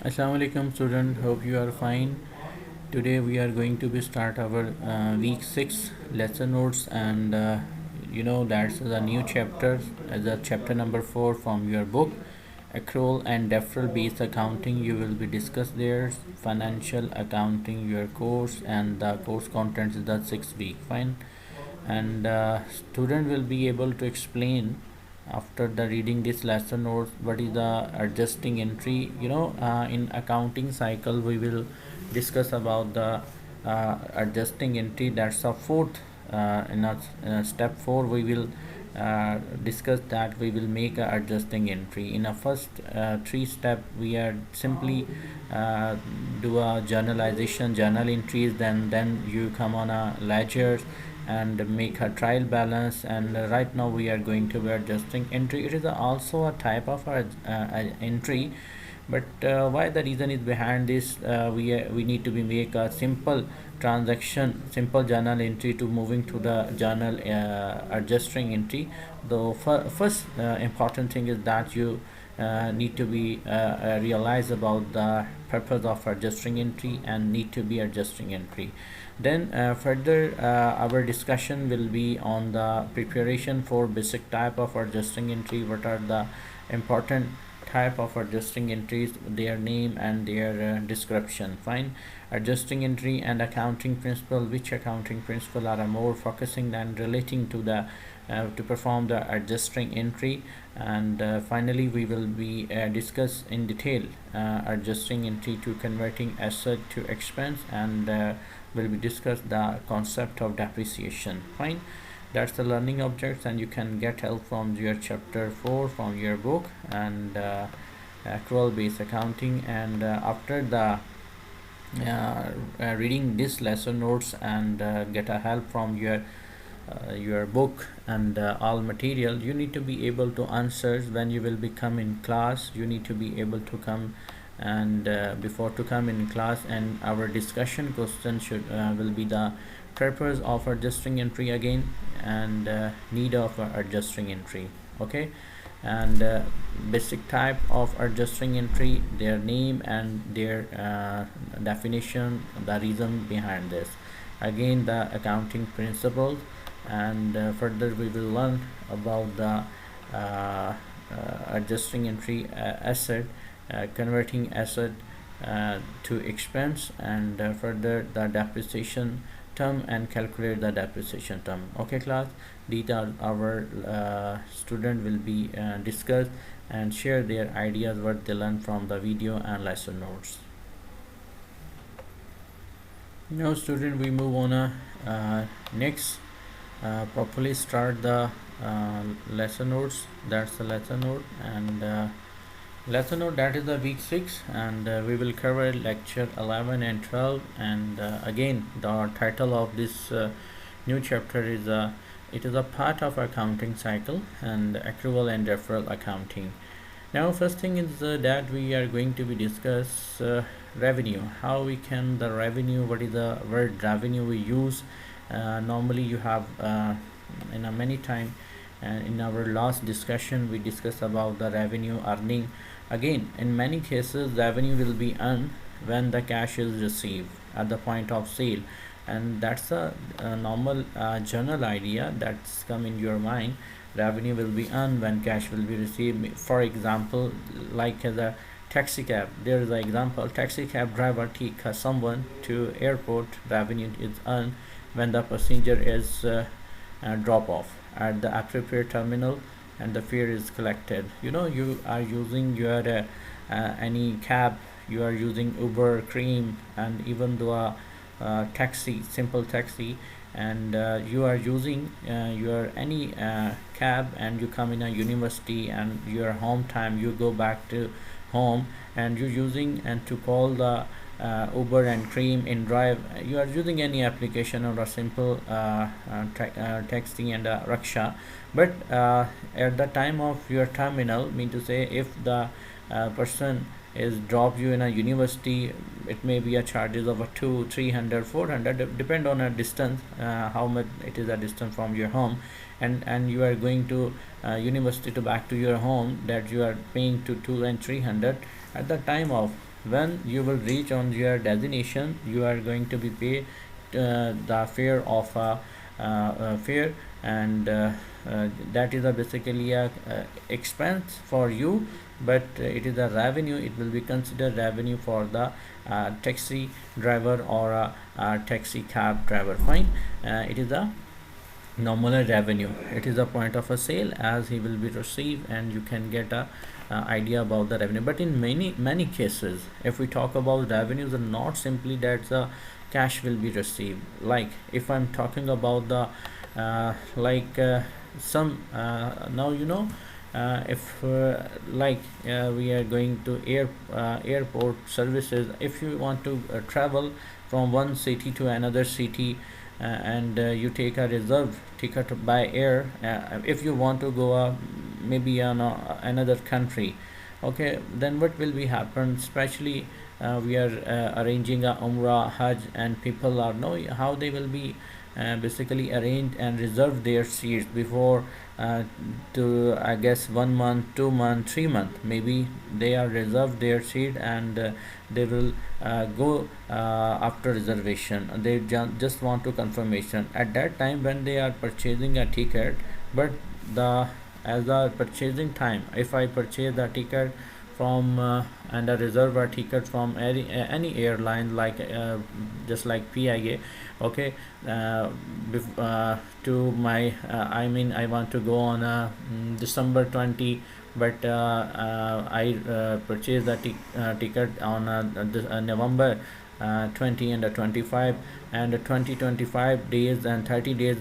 Assalamu alaikum student, hope you are fine. Today we are going to be start our week 6 lesson notes, and that's the new chapter as a chapter number 4 from your book accrual and deferral based accounting. You will be discussed there financial accounting your course, and the course content is the 6 week fine, and student will be able to explain after the reading this lesson notes what is the adjusting entry. In accounting cycle we will discuss about the adjusting entry. That's a fourth. In a step 4 we will discuss that we will make a adjusting entry. In a first 3 step we are simply do a journal entries, then you come on a ledger and make a trial balance, and right now we are going to be adjusting entry. It is also a type of entry, but why the reason is behind this, we need to be make a simple journal entry to moving to the journal adjusting entry. The first important thing is that you need to be realize about the purpose of adjusting entry and need to be adjusting entry. Then further our discussion will be on the preparation for basic type of adjusting entry. What are the important type of adjusting entries, their name and their description. Fine. Adjusting entry and accounting principle. Which accounting principle are more focusing than relating to the to perform the adjusting entry. And finally we will be discuss in detail adjusting entry to converting asset to expense, and will be discuss the concept of depreciation. Fine. That's the learning objects, and you can get help from your chapter 4 from your book, and accrual based accounting. And after the reading this lesson notes and get a help from your book and all material, you need to be able to answer when you will become in class. You need to be able to come, and before to come in class, and our discussion question should will be the purpose of adjusting entry again, and need of adjusting entry. Okay. And basic type of adjusting entry, their name and their definition, the reason behind this, again the accounting principles, and further we will learn about the adjusting entry asset, converting asset to expense, and further the depreciation term and calculate the depreciation term. Okay class, these are our student will be discussed and share their ideas what they learn from the video and lesson notes. Now student, we move on next properly start the lesson notes. That's the lesson note, and lesson note that is the week 6, and we will cover lecture 11 and 12. And again the title of this new chapter is it is a part of accounting cycle and accrual and deferral accounting. Now first thing is that we are going to be discuss revenue, how we can the revenue, what is the word revenue we use. Normally you have in a many time, and in our last discussion we discussed about the revenue earning. Again, in many cases revenue will be earned when the cash is received at the point of sale, and that's a normal general idea that's come in your mind. Revenue will be earned when cash will be received. For example, like the taxi cab, there is an example, taxi cab driver take someone to airport. Revenue is earned when the passenger is drop off at the appropriate terminal and the fare is collected. You are using your any cab, you are using Uber, Cream, and even though a taxi, simple taxi, and you are using your any cab, and you come in a university and your home time, you go back to home and you're using and to call the Uber and Cream in drive, you are using any application or a simple taxi and a rickshaw. But at the time of your terminal, mean to say, if the person is drop you in a university, it may be a charges of a 200, 300, 400, depend on a distance, how much it is a distance from your home, and you are going to university to back to your home, that you are paying to 200 and 300 at the time of when you will reach on your destination, you are going to be paid the fare of fare, and that is basically a expense for you, but it is a revenue. It will be considered revenue for the taxi driver or a taxi cab driver. Fine. It is a nominal revenue. It is a point of a sale as he will be received, and you can get a idea about the revenue. But in many cases, if we talk about revenues, are not simply that the cash will be received. Like if I'm talking about the like some now if we are going to airport services, if you want to travel from one city to another city, and you take a reserve ticket by air, if you want to go maybe on another country, okay, then what will be happen, especially we are arranging a umrah, hajj, and people are know how they will be basically arrange and reserve their seats before to, I guess, 1 month, 2 month, 3 month, maybe they are reserved their seat, and they will go after reservation. They just want to confirmation at that time when they are purchasing a ticket. But the as a purchasing time, if I purchase the ticket from and a reserve a ticket from any airline, like just like PIA, okay, to my I mean, I want to go on December 20, but I purchased the ticket on November 20 and 25, and 20-25 days and 30 days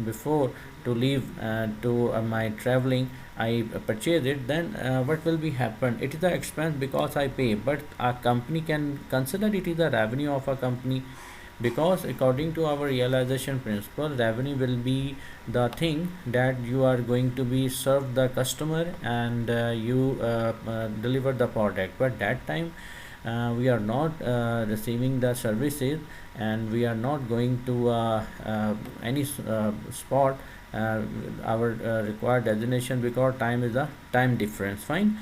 before to leave to my traveling, I purchase it. Then what will be happen, it is the expense because I pay, but a company can consider it is the revenue of a company, because according to our realization principle, revenue will be the thing that you are going to be served the customer, and you deliver the product. But that time we are not receiving the services, and we are not going to any spot our required destination, because time is a time difference. Fine.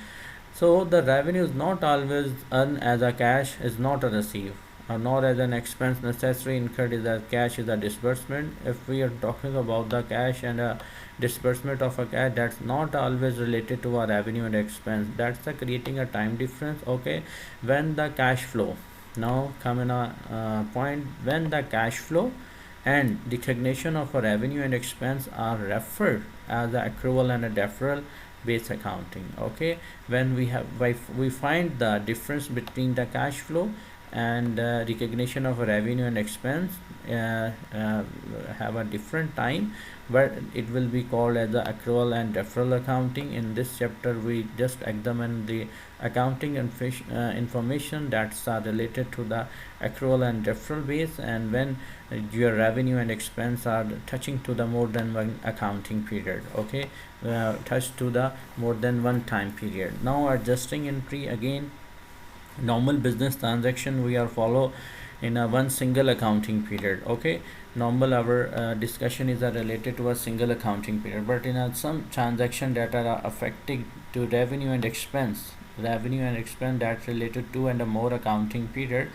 So the revenue is not always earned as a cash, is not a receive, or nor as an expense necessary incurred is a cash is a disbursement. If we are talking about the cash and a disbursement of a cash, that's not always related to a revenue and expense. That's creating a time difference. Okay, when the cash flow, now come in a point, when the cash flow and recognition of a revenue and expense are referred as a accrual and a deferral based accounting. Okay, when we find the difference between the cash flow and recognition of revenue and expense have a different time, but it will be called as the accrual and deferral accounting. In this chapter, we just examine the accounting and information that's related to the accrual and deferral base, and when your revenue and expense are touching to the more than one accounting period. Okay, touch to the more than one time period. Now adjusting entry, again, normal business transaction we are follow in a one single accounting period. Okay, normal our discussion is related to a single accounting period, but in some transaction that are affecting to revenue and expense that's related to and a more accounting period,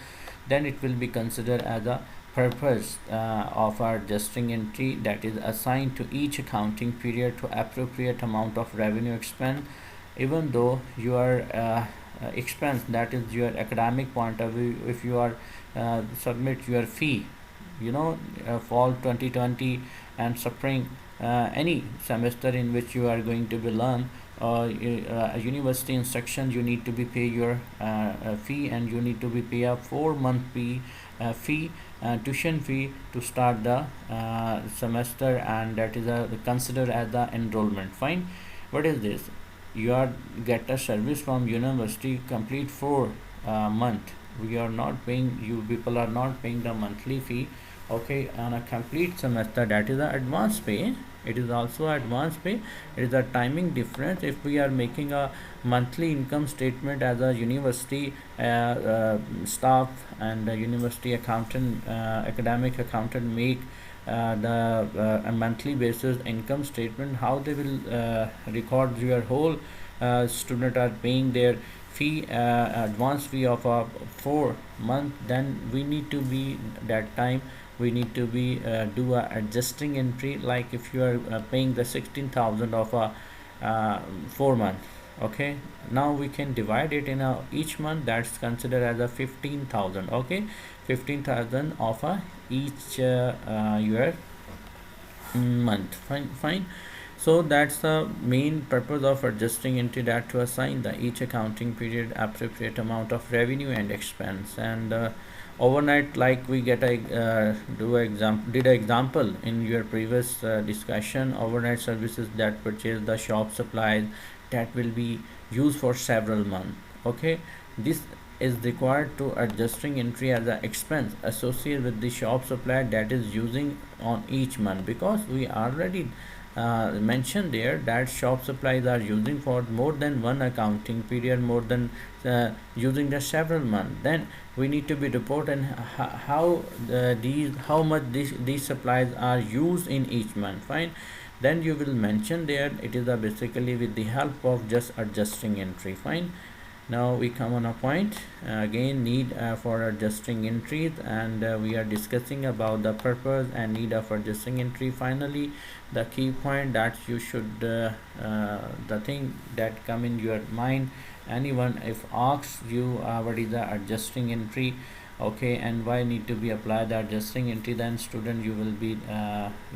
then it will be considered as a purpose of our adjusting entry, that is assigned to each accounting period to appropriate amount of revenue expense, even though you are expense, that is your academic point of view. If you are submit your fee, fall 2020 and spring any semester in which you are going to be learn university instruction, you need to be pay your fee, and you need to be pay a 4 month fee tuition fee to start the semester, and that is considered as the enrollment. Fine. What is this? You are get a service from university complete 4 month. We are not paying, you people are not paying the monthly fee. Okay, on a complete semester, that is the advance pay. It is also advance pay. It is a timing difference. If we are making a monthly income statement as a university staff and a university accountant, academic accountant make a monthly basis income statement, how they will record your whole student are paying their fee, advance fee of a 4 month, then we need to be that time we need to be do a adjusting entry. Like if you are paying the 16,000 of a 4 month, okay, now we can divide it in a each month, that's considered as a 15,000. Okay, 15,000 of a each year month. Fine. So that's the main purpose of adjusting entry, that to assign the each accounting period appropriate amount of revenue and expense. And overnight, like we get a did an example in your previous discussion, overnight services that purchase the shop supplies that will be used for several months. Okay, this is required to adjusting entry as an expense associated with the shop supply that is using on each month, because we already mentioned there that shop supplies are using for more than one accounting period, more than using the several months. Then we need to be report and how much these supplies are used in each month. Fine. Then you will mention there it is basically with the help of just adjusting entry. Fine. Now we come on a point again, need for adjusting entries, and we are discussing about the purpose and need of adjusting entry. Finally, the key point that you should the thing that come in your mind, anyone if asks you what is the adjusting entry, okay, and why need to be applied the adjusting entry, then student you will be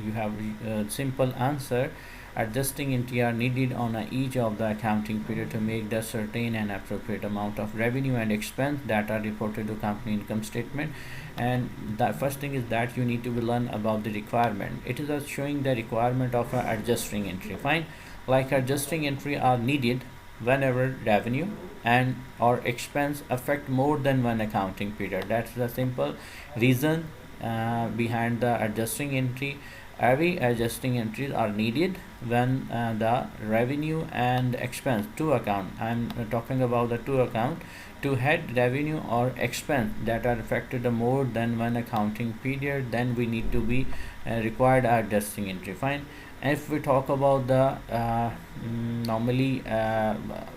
you have a simple answer. Adjusting entry are needed on each of the accounting period to make the certain and appropriate amount of revenue and expense that are reported to company income statement. And the first thing is that you need to learn about the requirement. It is showing the requirement of adjusting entry. Fine. Like adjusting entry are needed whenever revenue and or expense affect more than one accounting period. That's the simple reason behind the adjusting entry. Every adjusting entries are needed when the revenue and expense two account, I'm talking about the two account, to head revenue or expense that are affected more than one accounting period, then we need to be required adjusting entry. Fine. If we talk about the normally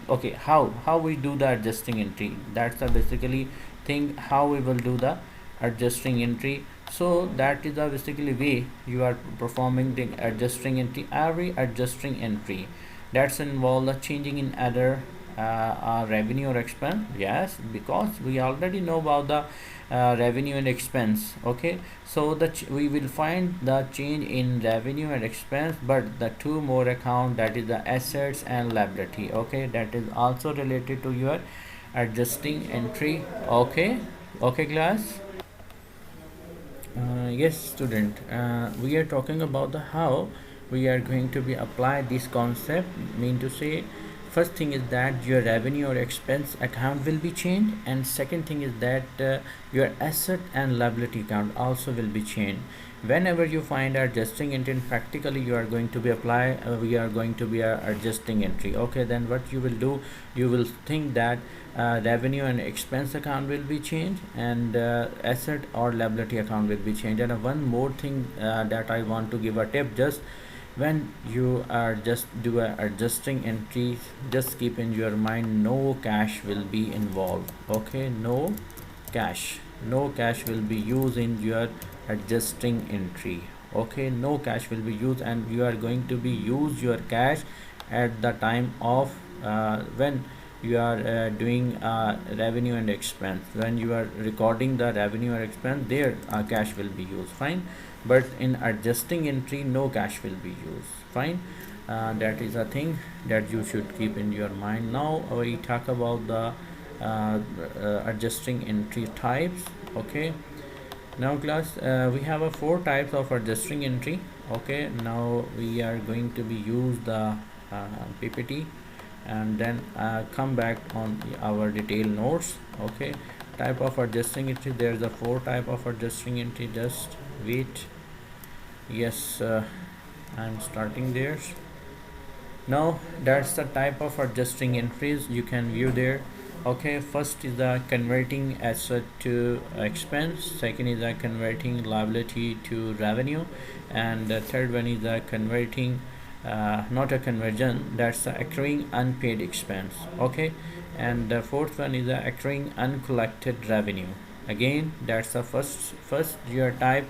okay, how we do the adjusting entry, that's the basically thing how we will do the adjusting entry. So that is the basically way you are performing the adjusting entry. Every adjusting entry that's involve the changing in other revenue or expense. Yes, because we already know about the revenue and expense. Okay, so we will find the change in revenue and expense, but the two more account, that is the assets and liability. Okay, that is also related to your adjusting entry. Okay. Okay, class. Yes, student. We are talking about the how we are going to be apply this concept. Mean to say, first thing is that your revenue or expense account will be changed, and second thing is that your asset and liability account also will be changed. Whenever you find adjusting entry, practically you are going to be apply. We are going to be adjusting entry. Okay, then what you will do? You will think that revenue and expense account will be changed, and asset or liability account will be changed. And one more thing that I want to give a tip: just when you are just do a adjusting entry, just keep in your mind no cash will be involved. Okay, cash no cash will be used in your adjusting entry. Okay, no cash will be used, and you are going to be use your cash at the time of when you are doing revenue and expense. When you are recording the revenue or expense, there cash will be used. Fine. But in adjusting entry, no cash will be used. Fine. That is a thing that you should keep in your mind. Now we talk about the adjusting entry types. Okay, now class, we have a 4 types of adjusting entry. Okay, now we are going to be use the PPT and then come back on our detailed notes. Okay, type of adjusting entry, there's a 4 type of adjusting entry. Just wait. Yes, I'm starting there. Now that's the type of adjusting entries you can view there. Okay, first is the converting asset to expense, second is the converting liability to revenue, and the third one is the converting not a conversion, that's the accruing unpaid expense. Okay, and the fourth one is the accruing uncollected revenue. Again, that's the first your type,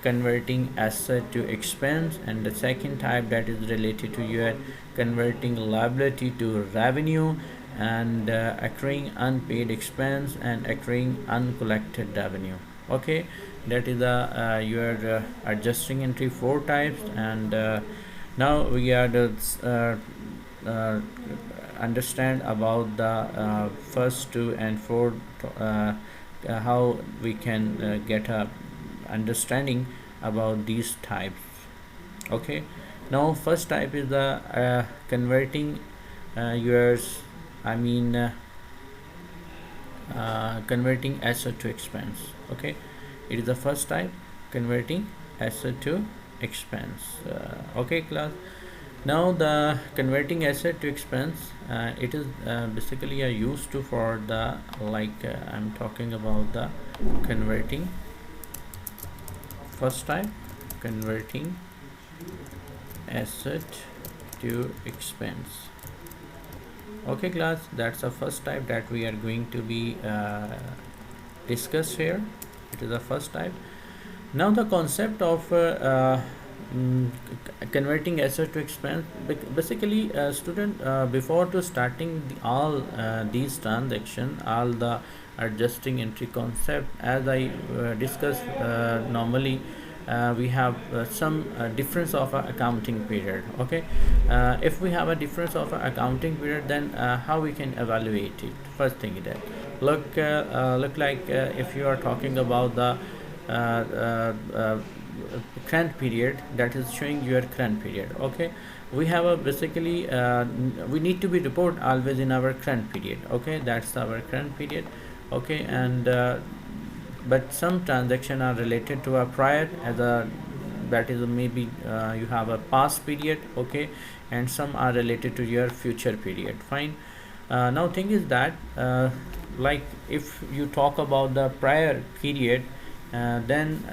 converting asset to expense, and the second type that is related to your converting liability to revenue, and accruing unpaid expense and accruing uncollected revenue. Okay, that is your adjusting entry four types. And now we are the uh, understand about the first two and four, how we can get a understanding about these types. Okay, now first type is the converting yours I mean converting asset to expense. Okay, it is the first type, converting asset to expense. Okay class, now the converting asset to expense, it is basically a used to for the I'm talking about the converting first type, converting asset to expense. Okay class, that's the first type that we are going to be discussed here. It is the first type. Now the concept of converting asset to expense, basically student, before to starting all these transaction, all the adjusting entry concept, as I discussed, normally we have some difference of accounting period. Okay, if we have a difference of accounting period, then how we can evaluate it? First thing is that look like if you are talking about the uh, current period, that is showing your current period. Okay, we have a basically we need to be report always in our current period. Okay, that's our current period. Okay, and but some transaction are related to a prior, as a that is maybe you have a past period. Okay, and some are related to your future period. Fine. Now thing is that like if you talk about the prior period, then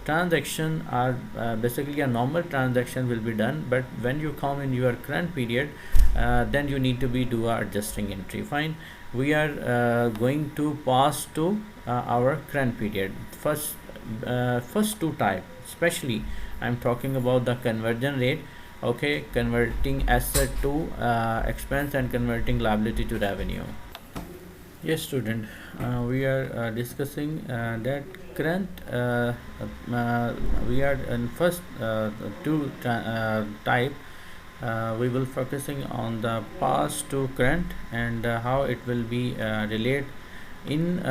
transaction are basically a normal transaction will be done, but when you come in your current period, then you need to be do a adjusting entry. Fine, we are going to pass to our current period. First two type, especially I'm talking about the conversion rate. Okay, converting asset to expense and converting liability to revenue. Yes, student, we are discussing that current we are in first two type. We will focusing on the past to current, and how it will be relate in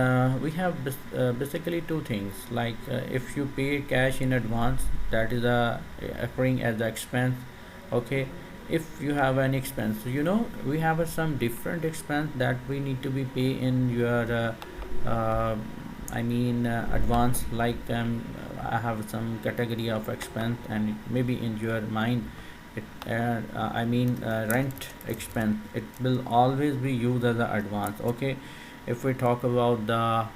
we have basically two things, like if you pay cash in advance, that is occurring as the expense. Okay, if you have an expense, we have some different expense that we need to be pay in your advance, like I have some category of expense, and maybe in your mind it rent expense, it will always be used as an advance. Okay, if we talk about the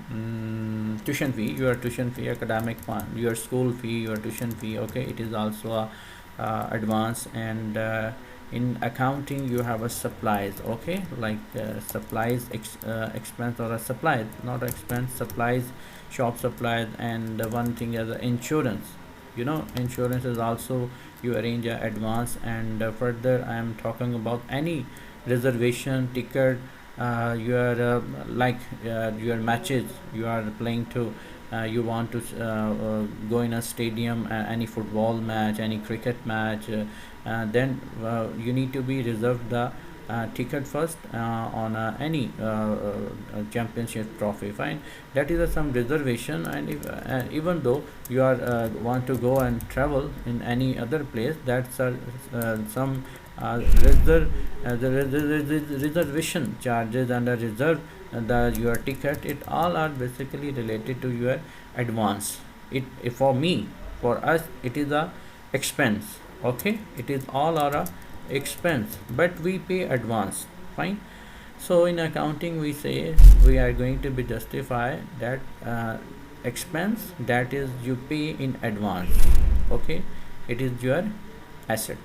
tuition fee, your tuition fee, academic fund, your school fee, your tuition fee, okay, it is also a advance. And in accounting you have a supplies. Okay, like supplies expense, or a supplies, not expense, supplies, shop supplies. And one thing is insurance. Insurance is also you arrange a advance. And further I am talking about any reservation ticket, your your matches you are playing to, you want to go in a stadium, any football match, any cricket match, then you need to be reserved the ticket first on any championship trophy. Fine, that is some reservation. And if even though you are want to go and travel in any other place, that's some the reservation charges and the reserve your ticket, it all are basically related to your advance. For me, for us, it is a expense. Okay, it is all are a expense, but we pay advance. Fine. So in accounting we say we are going to be justify that expense, that is you pay in advance. Okay, it is your asset.